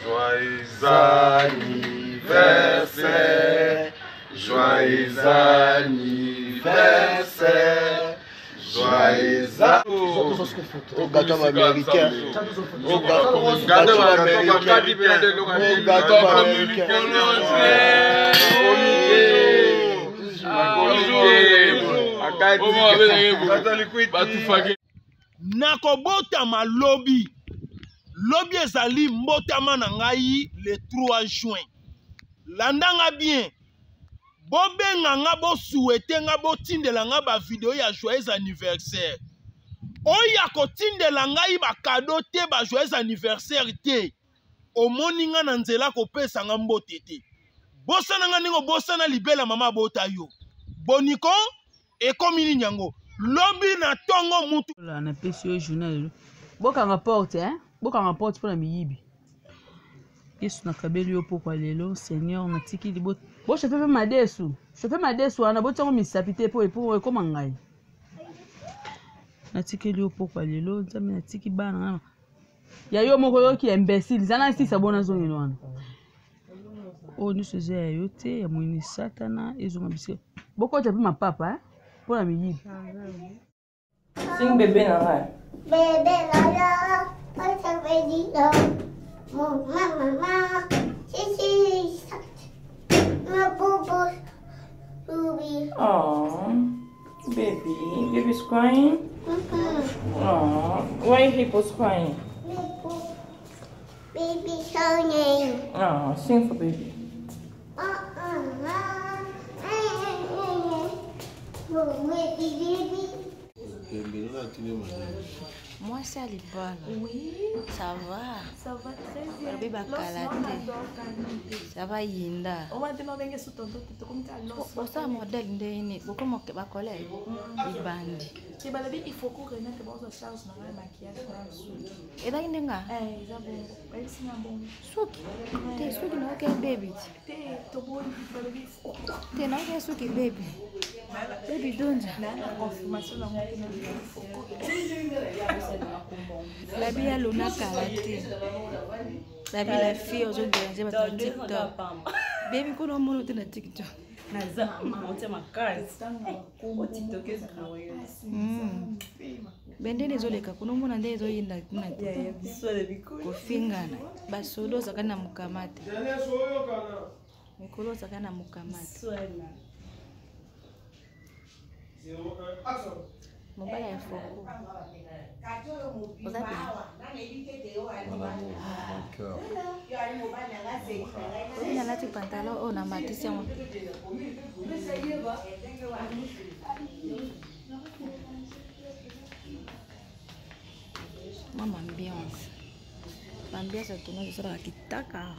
Joyeux anniversaire, joyeux anniversaire, joyeux au gâteau américain, au gâteau américain. Nakobotama lobby ezali mbotama na ngai le 3 juin. Landanga bien. Bobenga nga bo souhaiter nga bo tindela nga ba video ya joyeux anniversaire. Oya ko tindela ngai ba cadeau te ba joyeux anniversaire te. Omoni nga na nzela ko pesa nga mbote te. Bosana nga ningo bosana libela mama bota yo. Boniko ekomi nyango. Lobby na tongo mutu. Na pesi yo journal. Bokanga porte hein? Bokanga porte pour la miyibi. Yesu nakabeli yo pokwa lelo Seigneur natiki libo. Bo chauffeur fait madesu. Chauffeur madesu ana botango misapite po ekoma ngai. Natiki liyo pokwa lelo nzambe natiki bana ngana. Ya yo moko yo ki imbécile zana si sabona zongelo wana. Oh ni seze ya yote ya mwini satana ezonga bisika. Boko chape mapapa hein? Pour la miyibi. Sing bébé na. Bébé là, pas ça veut dire mon maman, si, ma bobo, Ruby. Oh, baby's crying. Oh, why Hippo's crying? Baby showing. Oh, sing for baby. Moi, c'est à l'épaule. Oui. Ça va. Ça va très bien. Le bébé ça va yinda. On va demander sous ton dos, comme ça. Pour ça, modèle ndeni, beaucoup mon keba collègue, il bandi. C'est pas il faut qu'on remette bon sa charge dans le maquillage là. Et là indenga. Ils ont bon. Ils sont bon. Souki. T'es souki no ke baby. T'es to bon il faut le faut. T'es na ke souki baby. Baby donja. Na confirmation na mon la vie à l'ona kalaté. La vie la fille aux autres déranger par TikTok. Baby qu'on a monté na TikTok. Naza monter ma case. Au TikTok est bende nezoleka kuno mona nde ezoyinda kuna kofingana basolo zakana mukamate mikolo zakana mukamate mobala ya foko oza nalati pantalon oyo na matisi yango mama ambiance ambiance ya tono ezalaka kitaka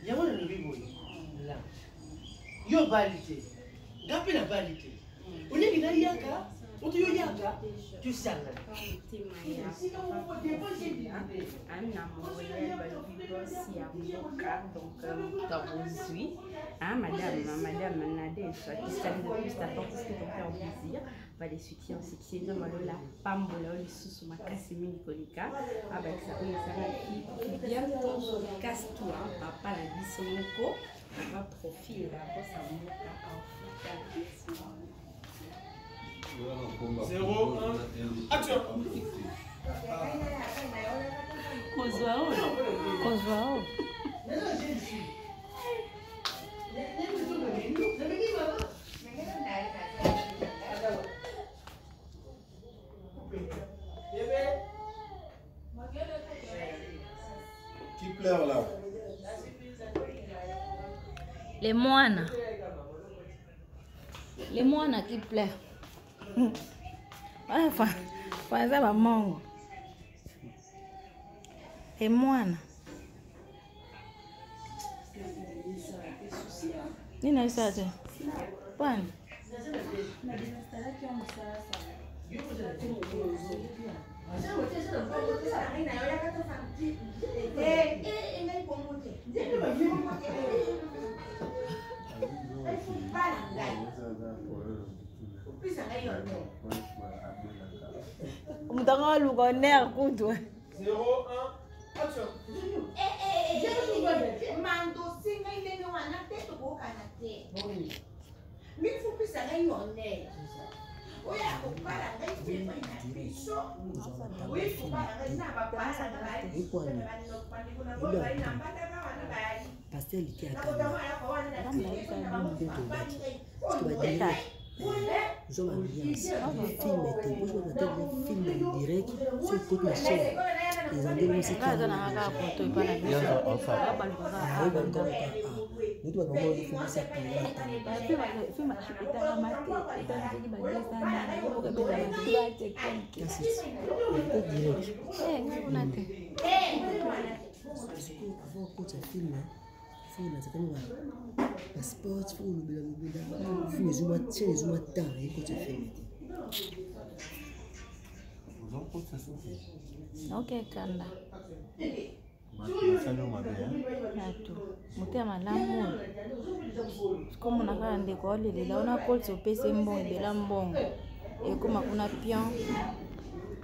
yango na lobi boye la yo balite ngapi na balite olingi na yaka oto yo yaka tusanga Anna Montréal Balbibos Yamoka donc Tarozui madame Nadège qui salue de plus d'apporter ce qui t'ont fait en plaisir va les soutiens sexy de Malola Pambola les sous ma Cassimi Nicolika avec sa qui bientôt casse-toi papa la bisonoko va profil la bosse à moka en 0, 1, action. Kozwao. Qui pleure là? Les moines qui pleurent. Enfin, ça va mango. Les moines. Nina isaje. Kwani? Mutanga lugoner kudu. 0, 1, action. Mando singa ile ni wanate to go kanate. Mimi fupi sana yone. Oya kupara ngai na piso. Oya kupara ngai na baba na ngai. Pastel qui a film direct sur toute la chaîne. Les Anglais aussi faut la certaine sport faut le faut les humains tiens les humains temps et quand tu fais Ok kanda Nato mutema malamu comme na kala ndeko olelela ona kolso pese mbongo ebela mbongo ekoma kuna pion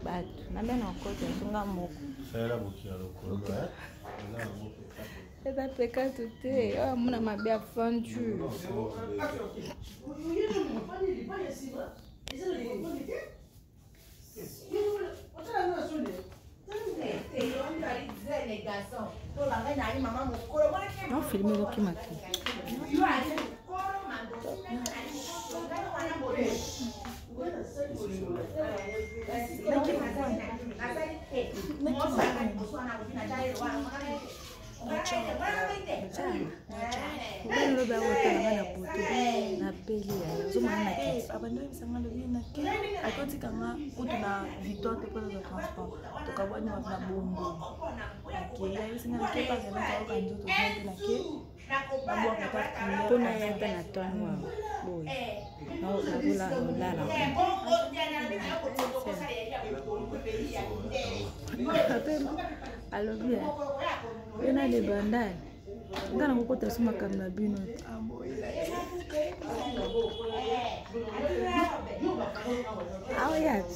bato na bena kolso sunga moko Fera bokia lokolo c'est pas pécat tout est oh mon ma bien fendu non filmer le qui m'a Ubani lobe awotala na poto na peli ya zoma na kiti Abando bisanga lobi na ke akoti kanga kutu na vitote kwa za transport to kabani wa na bombo ke ya bisinga ke pa na ka ka njoto na ke babo ka pona ya ta na tonwa boy na kula lala alobi ena de bandai ngana kokota suma kamna bino awayat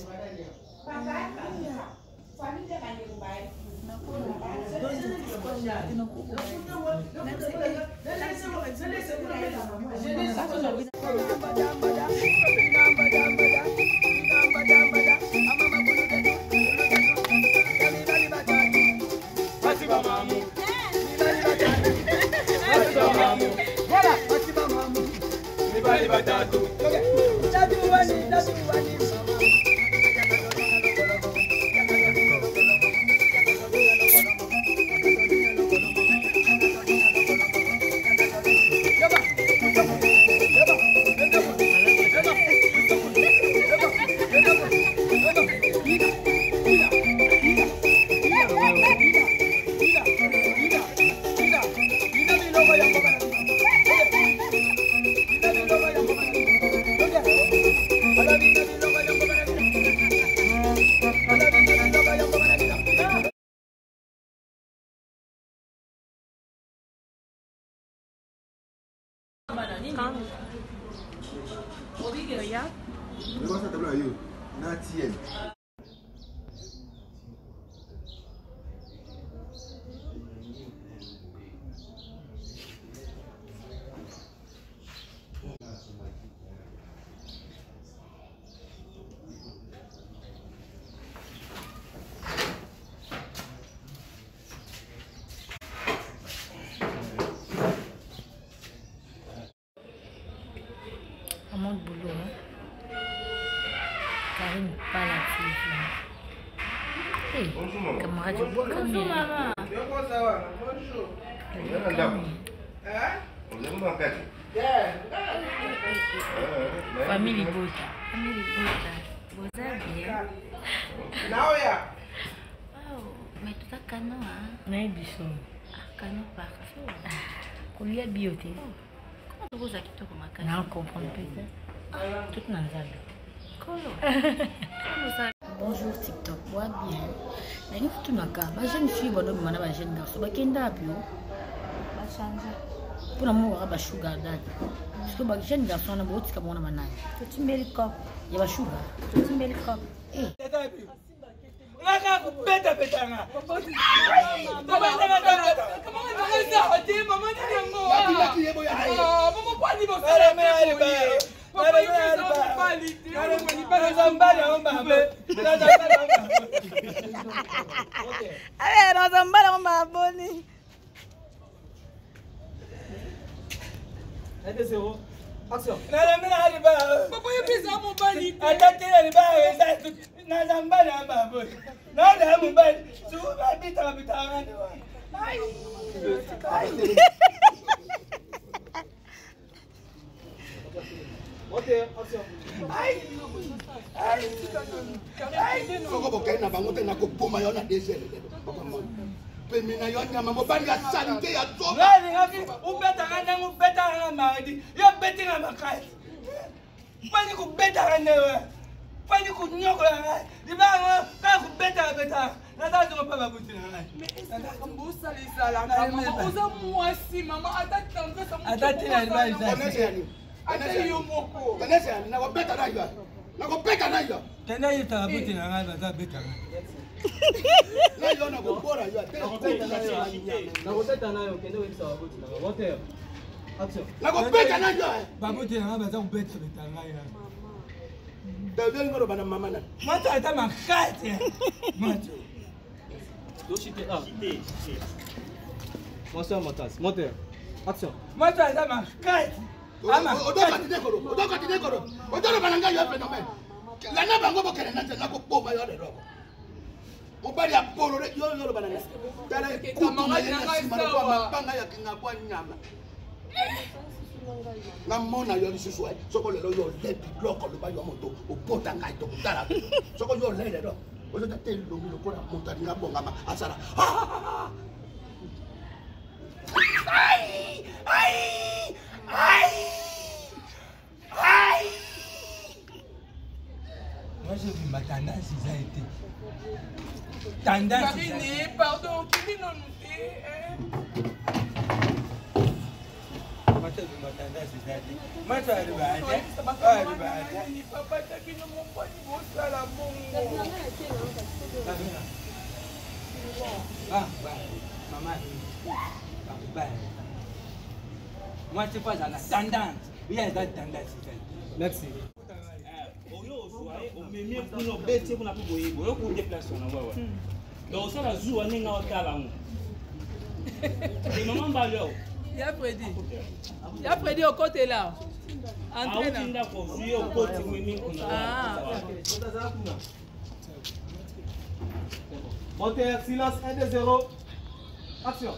mon boulot. Karine pas la fille. Hey, camarade, je bois comme bonjour maman. Bonjour. Famille Bota. Famille Bota. Vous avez bien. Oh, mais tout à cano, hein? Non, bichon. Cano partout. Qu'on y a bioté. Comment tu as quitté comme un cano? Non, comprendre peut-être. Tout dans le bonjour TikTok, bois bien. Mais il faut tout le cas. Ma jeune fille, bonhomme, ma jeune garçon, ma kenda bio. Ma change. Pour l'amour, ma sugar daddy. Parce que ma jeune garçon, on a beaucoup de cameroun à manage. Tu mets le corps. Il y a ma sugar. Tu mets le corps. Eh. Ngaka kubeta betanga. Action. Pemina yonya mambo bani ya salite ya toba. Ngani ngapi ubeta ngana ubeta ngana maadi. Yo beti ngama kai. Pani ku beta ngana we. Pani ku nyoko ngana. Dibango ka ku beta beta. Nada zo papa buti ngana. Mbusa lisala kama uza mwasi mama atatanga sa mtu. Atatina ni Konese yomoko. Konese yani na beta na yo. Na beta na yo. Tena yita buti ngana za beta ngana. Na yo na bora yo. Na kuteta nayo kende wekisa wabuti na wote. Action. Na beta na yo. Babuti ngana za kubeta beta ngana. David ngoro bana mama na. Mata ata makati. Mata. Doshite ah. Moteur motas. Moteur. Action. Mata ata makati. Odoka tidekoro. Odoro bananga yo phénomène. La na bango bokere na tena ko poma yo de robo. Mobali apolo yo bananga. Tala kutu na yana simana kwa mapanga ya kingabwa nyama. Na mona yo lisusu ai. Soko lelo yo lepi bloko lo ba yo moto. Opota ngai to kutala. Soko yo lele do. Ozo ta telo lo ko na monta nga bonga ma asara. Ai! Ai! Ai! Ai! Moi je vis ma tendance ça a été. Tendance. Karine, pardon, qui non Moi je vis ma tendance ça a été. Moi je vais papa taki no mon pas ni bossa la bongo. Ah, maman. Bah. Moi c'est pas dans la tendance. Il y a la tendance. Merci. Il a prédit au côté là. Moteur, silence, 1, 2, 0. Action.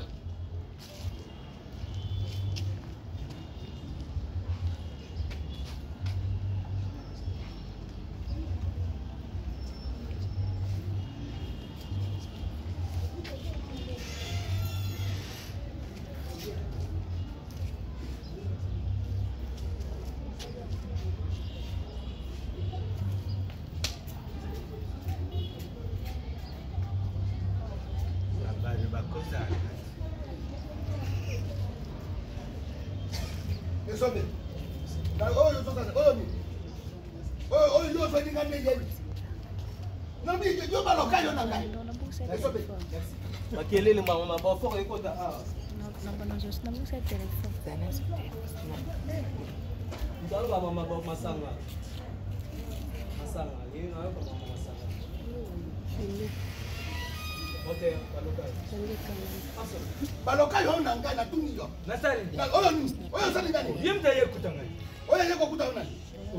Esobe. Na oyo to sana, oyo ni. Oyo yo so dinga ne yebi. Na mi yo baloka yo na ngai. Esobe. Makelele mama ba foko ekota ah. Ndalo ba mama ba masanga. Masanga, yeye na ba mama masanga. Okay, baloka. Baloka yo na ngai na tuni yo. Nasali. Oyo ni, oyo sali ngani? Yemta yekutanga. Oyo yeko kuta una.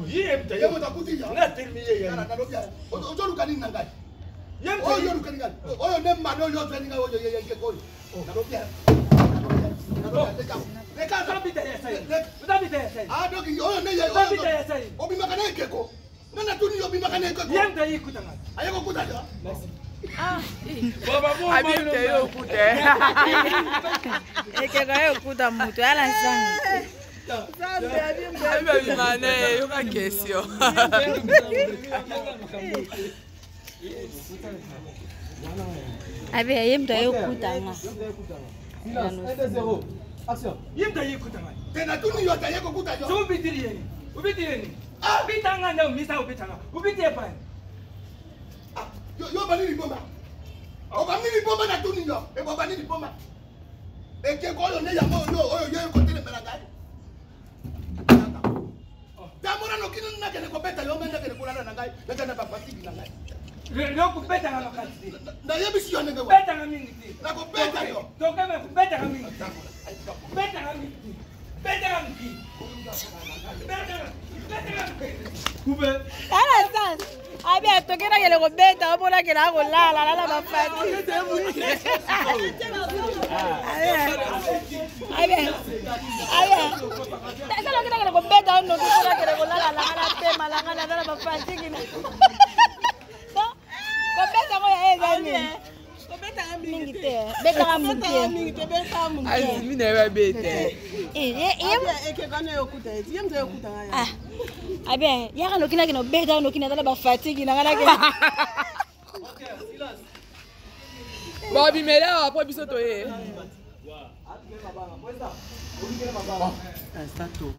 Yemta yeko kuti ya. Na termiye ya. Na lobia. Ojo lukani na ngai. Yemta oyo lukani ngai. Oyo ne mano yo tweni ngai oyo yeke koi. Na lobia. Leka Tabita ya sai. Tabita ya sai. Ah dogi oyo ne ye. Tabita ya sai. Obi makana yekeko. Nana tuni yo bi makana yekeko. Yemta yekutanga. Ayeko kuta ya. Merci. Ah, Abimte yo kute. ekeka yo kuta mutu ala sang. Abimte mane yo ka question. Abe yemta yo kutanga. Silence, 1, 2, 0. Action. Yemta yekutanga. Tena tuni yo ta yeko kuta yo. So ubitiri yeni. Ubitiri yeni. Ah, bitanga ndio misa ubitanga. Ubitie pani. Yo bani ni bomba. O bani ni bomba na tuni yo. E bani ni bomba. E ke ko yo ne ya mo yo ko tele melanga. Tamora no kinu na kene ko beta yo menda kene kula na ngai. Na kana ba fatigi na ngai. Leo ku beta na makati. Na yebi si yo ne go. Beta na mingi. Na ko beta yo. To kama ku beta na mingi. Beta na mingi. Beta na mingi. Kube. Ala san. Abi atokera kele ko beta obona kele ko la ba fati. Aye. Tasa lo kele ko beta no ko kele ko la tema la ba fati kini. Ko beta ko ya gani. Ko beta mingi te. Beta mingi te beta mingi. Ai mi na ba beta. Eke kana yokuta. Yemza yokuta ngaya. Abe, yaka no kina beta no kina ba fatigue na ngana ke. Bobby melhor après biso to e. Está tu.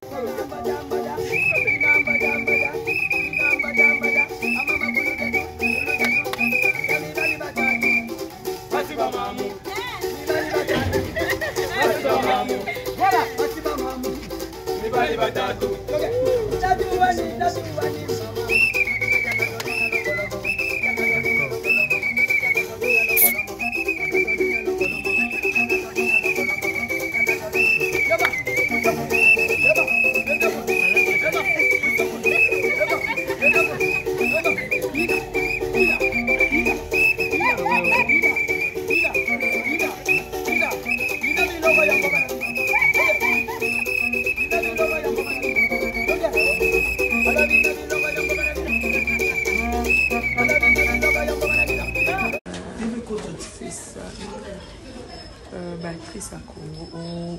Béatrice à Congo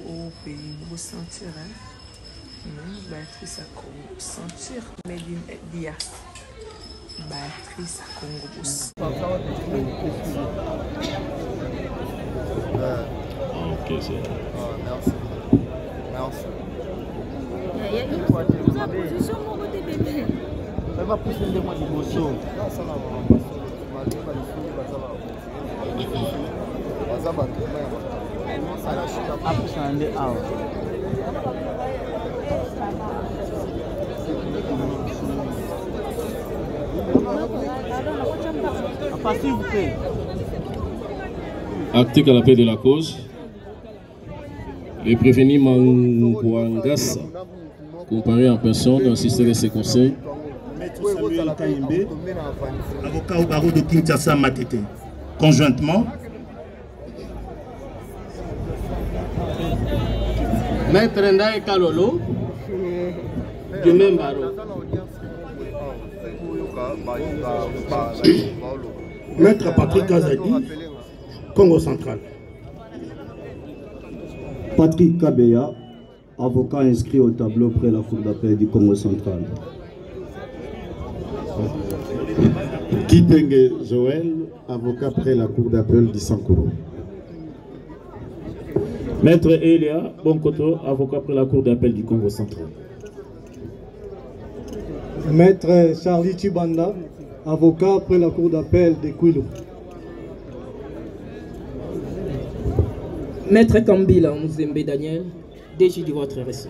au pays, vous sentir, Béatrice à Congo, sentir, mais Dias. Béatrice à Congo, Ok, c'est merci. Merci. Il y a une position mon côté bébé. Ça va pousser de moi du bosso. Non, ça va. Article à la paix de la cause. Les prévenus Mangouangassa, comparé en personne, assister à ces conseils. Maître Samuel Kayembe, avocat au barreau de Kinshasa Matete. Conjointement, Maître Ndaye Kalolo, du même barreau. Maître Patrick Azadi, Congo central. Patrick Kabeya, avocat inscrit au tableau près la Cour d'appel du Congo central. Kitenge Joël, avocat près la Cour d'appel du Sankoro. Maître Elia Bonkoto, avocat près la Cour d'appel du Congo central. Maître Charlie Chibanda, avocat près la Cour d'appel de Kwilu. Maître Kambila Muzembe Daniel, DG de votre récit.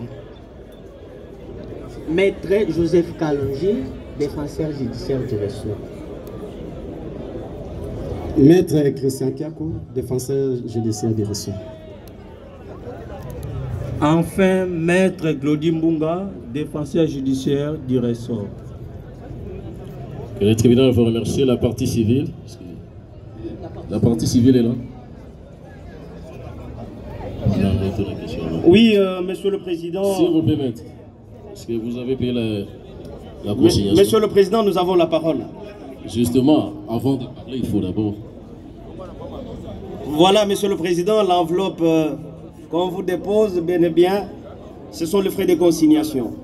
Maître Joseph Kalonji, défenseur judiciaire du réseau. Maître Christian Kiako, défenseur judiciaire du réseau. Enfin, Maître Glody Mbunga, défenseur judiciaire du ressort. Le tribunal va remercier la partie civile. La partie civile est là. Oui, Monsieur le Président. S'il vous plaît, maître. Est-ce que vous avez payé la consignation? Monsieur le Président, nous avons la parole. Justement, avant de parler, il faut d'abord... Voilà, Monsieur le Président, l'enveloppe qu'on vous dépose, bien et bien, ce sont les frais de consignation.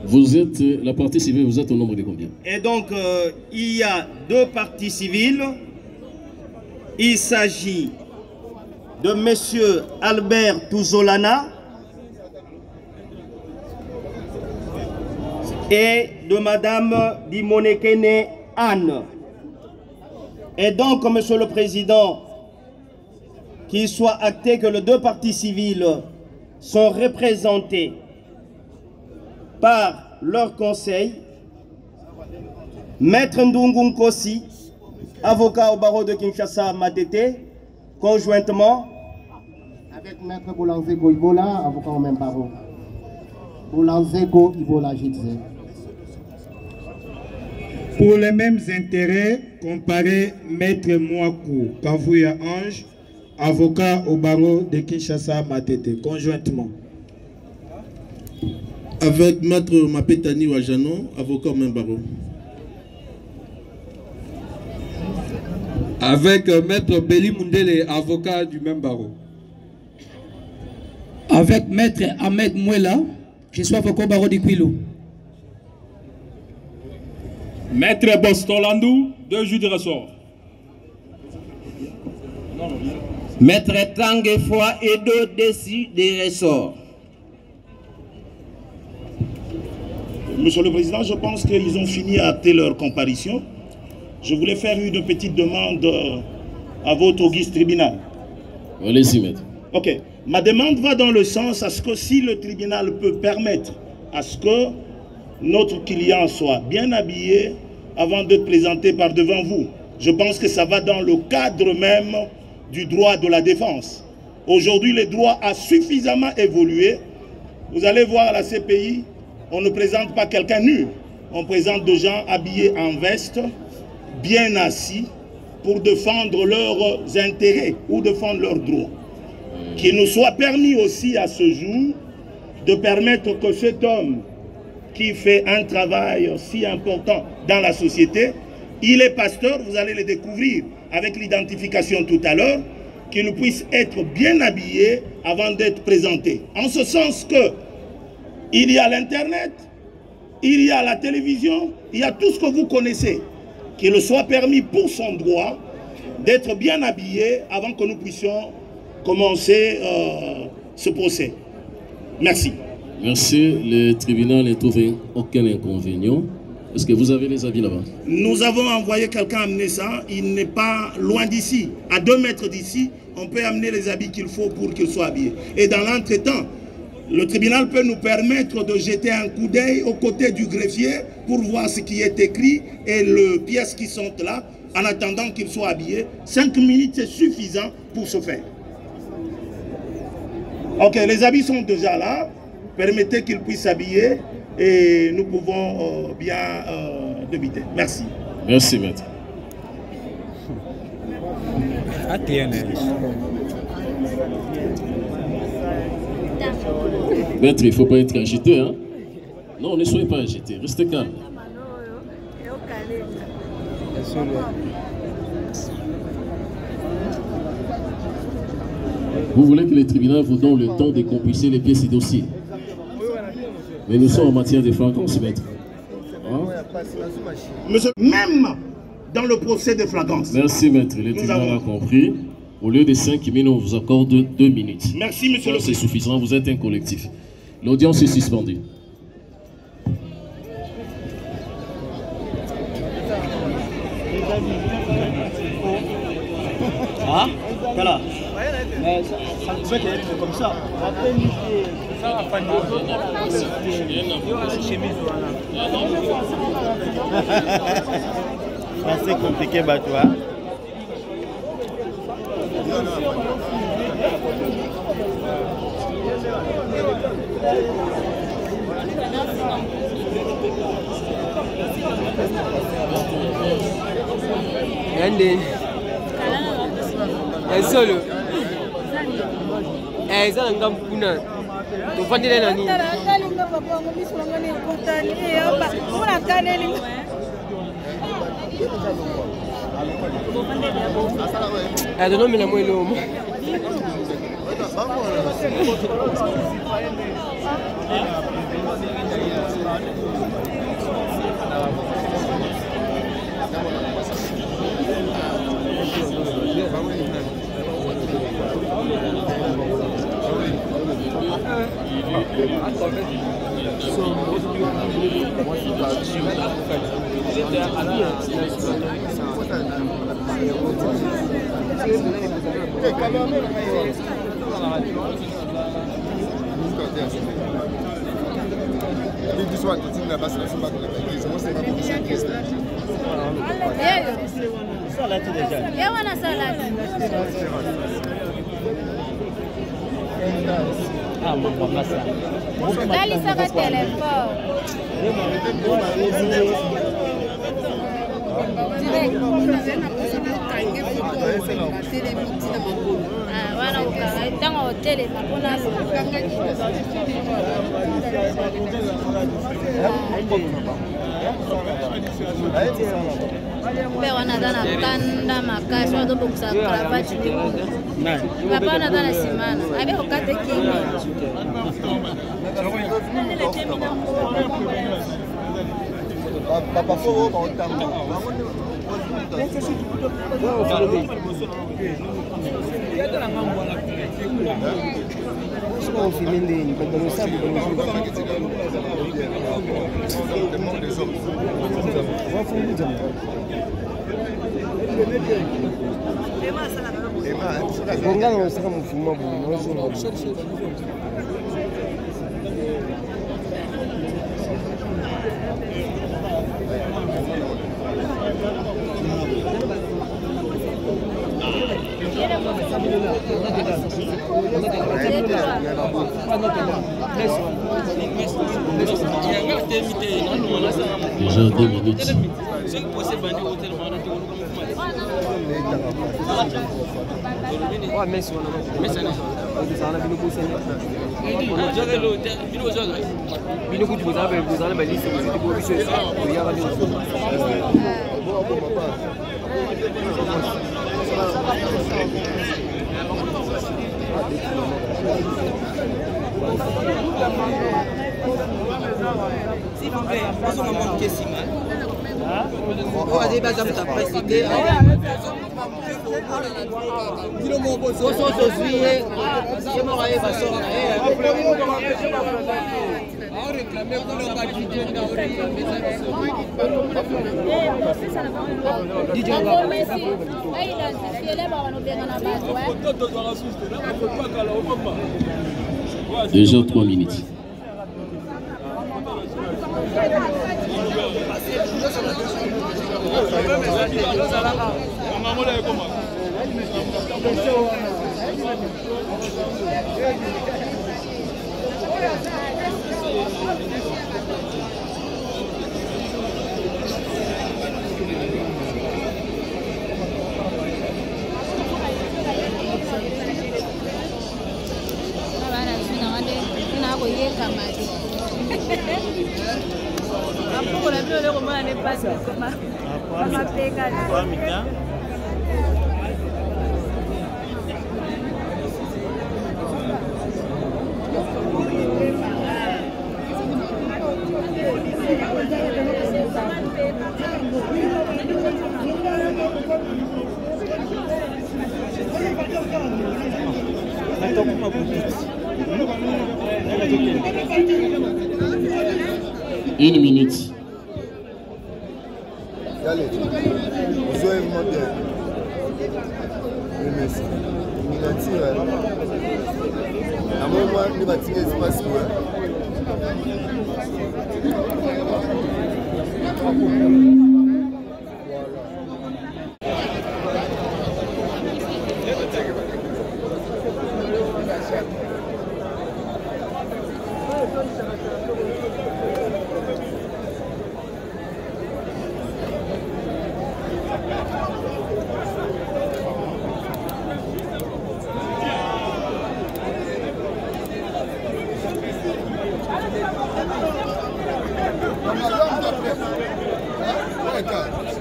Vous êtes, la partie civile, vous êtes au nombre de combien? Et donc, il y a deux parties civiles. Il s'agit de Monsieur Albert Touzolana et de Madame Dimonekene Anne. Et donc, Monsieur le Président, qu'il soit acté que les deux parties civiles sont représentés par leur conseil. Maître Ndungu Nkosi, avocat au barreau de Kinshasa, Matete, conjointement avec Maître Boulanzeko Ibola, avocat au même barreau. Boulanzeko Ibola, je disais. Pour les mêmes intérêts, comparé Maître Mouakou Kavouya Ange, avocat au barreau de Kinshasa, Matete, conjointement. Avec Maître Mapetani Wajano, avocat au même barreau. Avec Maître Beli Mundele, avocat du même barreau. Avec Maître Ahmed Mouela, je suis avocat au barreau de Kouilou. Maître Bostolandou, 2 juges de ressort. Maître Tanguefoy et 2 décis des ressorts. Monsieur le Président, je pense qu'ils ont fini à acter leur comparution. Je voulais faire une petite demande à votre auguste tribunal. Allez-y, maître. Ok. Ma demande va dans le sens à ce que si le tribunal peut permettre à ce que notre client soit bien habillé avant d'être présenté par devant vous. Je pense que ça va dans le cadre même du droit de la défense. Aujourd'hui, le droit a suffisamment évolué. Vous allez voir à la CPI, on ne présente pas quelqu'un nu. On présente des gens habillés en veste, bien assis, pour défendre leurs intérêts ou défendre leurs droits. Qu'il nous soit permis aussi à ce jour de permettre que cet homme qui fait un travail si important dans la société, il est pasteur, vous allez le découvrir avec l'identification tout à l'heure, qu'il puisse être bien habillé avant d'être présenté. En ce sens que il y a l'Internet, il y a la télévision, il y a tout ce que vous connaissez. Qu'il soit permis pour son droit d'être bien habillé avant que nous puissions commencer ce procès. Merci. Merci. Le tribunal n'a trouvé aucun inconvénient. Est-ce que vous avez les avis là-bas? Nous avons envoyé quelqu'un amener ça. Il n'est pas loin d'ici. À 2 mètres d'ici, on peut amener les habits qu'il faut pour qu'il soit habillé. Et dans l'entretemps, le tribunal peut nous permettre de jeter un coup d'œil aux côtés du greffier pour voir ce qui est écrit et les pièces qui sont là, en attendant qu'il soit habillé. 5 minutes, c'est suffisant pour ce faire. Ok, les habits sont déjà là. Permettez qu'ils puissent s'habiller et nous pouvons bien débiter. Merci. Merci, maître. Maître, il ne faut pas être agité, hein? Non, ne soyez pas agité, restez calme. Vous voulez que le tribunal vous donne le temps de compulser les pièces et dossiers. Mais nous sommes en matière de flagrance, maître. Hein? Monsieur, même dans le procès de flagrance. Merci, maître. Le tribunal a compris. Au lieu de 5 minutes, on vous accorde 2 minutes. Merci, monsieur le président. C'est suffisant, vous êtes un collectif. L'audience est suspendue. Ah, voilà. Mais ça ne peut être comme ça. Ça va pas C'est compliqué, bah toi. Yande. Solo. Eza ngam kuna. To fandile na nini? Talinga papa ngo misolanga ni kotani e oba. Muna kaneli. Adono mina mwelo mo. Dalisaka telefone. Wana ukanga ntango hotelema mpona mpe wana aza na kanda makasi wana tobokisa cravate papa wana aza na simana abe kokate kimi Papa Foro, on t'entend. Déjà 2 minutes. S'il vous plaît, on va manquer si mal. On va débattre avec ta presse. Déjà 3 minutes. Une minute. Allez, soyez vraiment bien. Merci. À moi, je vais tirer l'espace.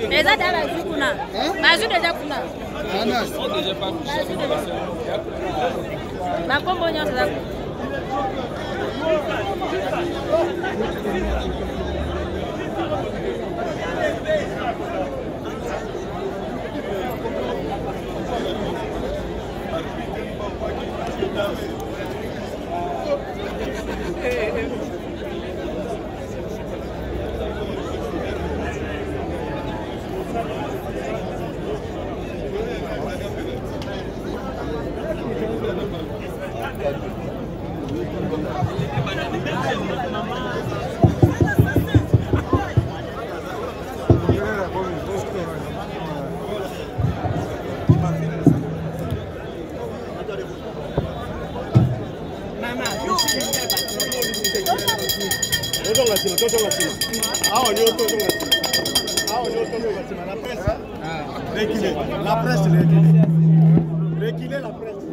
Déjà dans la vie kuna. Mazu déjà kuna. Ma combo nyonso za. Reculez. La presse, reculez. Reculez la presse.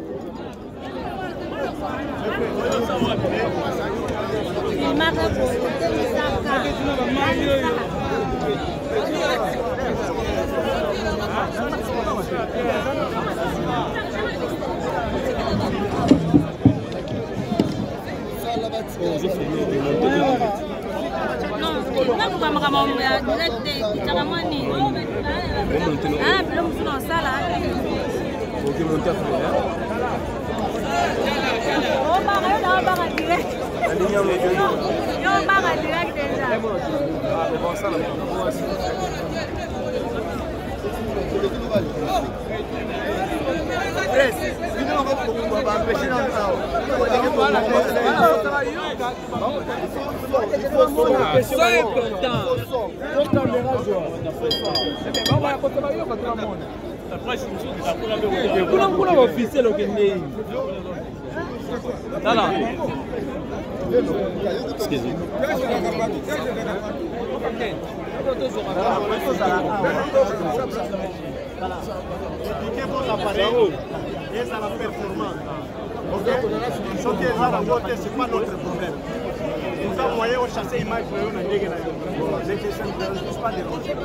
C'est pas notre problème. Nous avons moyen de chasser l'image de l'eau dans les dégâts. Les questions ne sont pas dérangées.